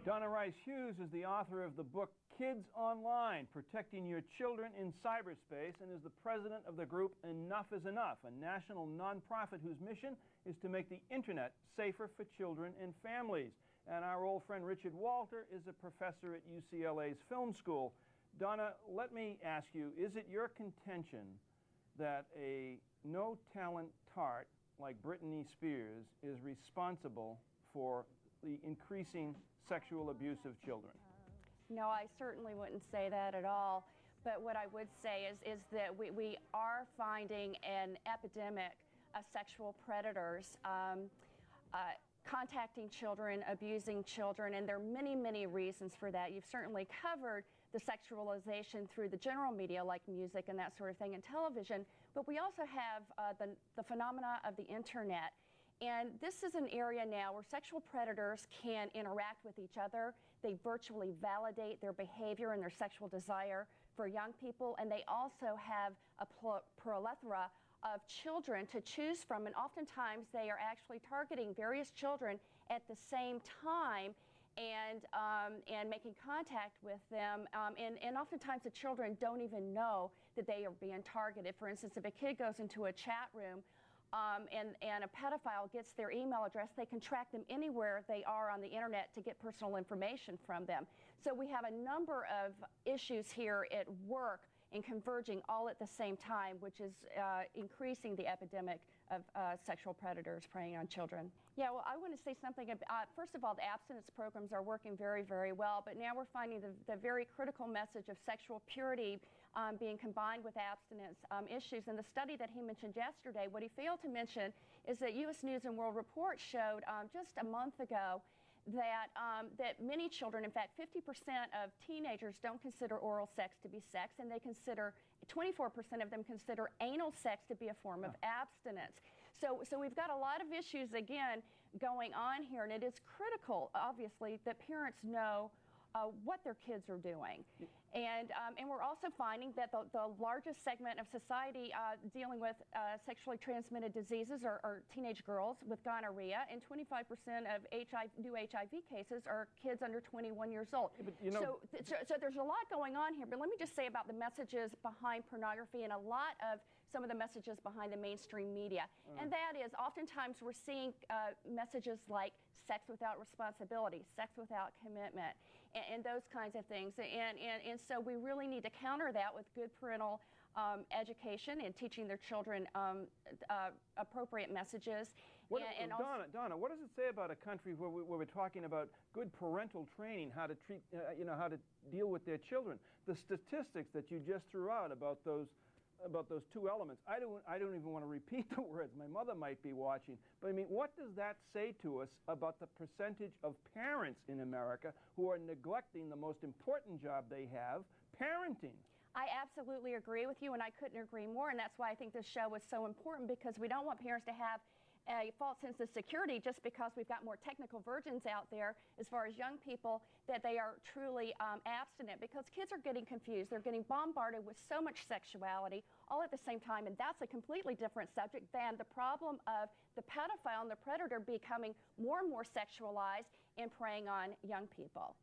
Donna Rice-Hughes is the author of the book Kids Online, Protecting Your Children in Cyberspace, and is the president of the group Enough is Enough, a national nonprofit whose mission is to make the internet safer for children and families. And our old friend Richard Walter is a professor at UCLA's film school. Donna, let me ask you, is it your contention that a no-talent tart like Britney Spears is responsible for the increasing sexual abuse of children? No, I certainly wouldn't say that at all. But what I would say is that we are finding an epidemic of sexual predators contacting children, abusing children, and there are many, many reasons for that. You've certainly covered the sexualization through the general media like music and that sort of thing and television, but we also have the phenomena of the internet. And this is an area now where sexual predators can interact with each other. They virtually validate their behavior and their sexual desire for young people, and they also have a plethora of children to choose from, and oftentimes they are actually targeting various children at the same time and making contact with them, and oftentimes the children don't even know that they are being targeted. For instance, if a kid goes into a chat room and a pedophile gets their email address, they can track them anywhere they are on the internet to get personal information from them. So we have a number of issues here at work and converging all at the same time, which is increasing the epidemic of sexual predators preying on children. Yeah, well, I want to say something about, first of all, the abstinence programs are working very, very well, but now we're finding the very critical message of sexual purity being combined with abstinence issues. In the study that he mentioned yesterday, what he failed to mention is that U.S. News and World Report showed just a month ago that many children, in fact 50% of teenagers, don't consider oral sex to be sex, and 24% of them consider anal sex to be a form of abstinence. So we've got a lot of issues again going on here, and it is critical, obviously, that parents know what their kids are doing. And we're also finding that the largest segment of society dealing with sexually transmitted diseases are teenage girls with gonorrhea, and 25% of new HIV cases are kids under 21 years old. Yeah, but, you know, so there's a lot going on here, but let me just say about the messages behind pornography and a lot of some of the messages behind the mainstream media. And that is, oftentimes we're seeing messages like sex without responsibility, sex without commitment, and those kinds of things. And so we really need to counter that with good parental education and teaching their children appropriate messages. Donna, what does it say about a country where we're talking about good parental training, how to treat, how to deal with their children? The statistics that you just threw out about those two elements, I don't even want to repeat the words. My mother might be watching. But I mean, what does that say to us about the percentage of parents in America who are neglecting the most important job they have, parenting? I absolutely agree with you, and I couldn't agree more, and that's why I think this show is so important, because we don't want parents to have a false sense of security just because we've got more technical virgins out there as far as young people, that they are truly abstinent, because kids are getting confused. They're getting bombarded with so much sexuality all at the same time, and that's a completely different subject than the problem of the pedophile and the predator becoming more and more sexualized and preying on young people.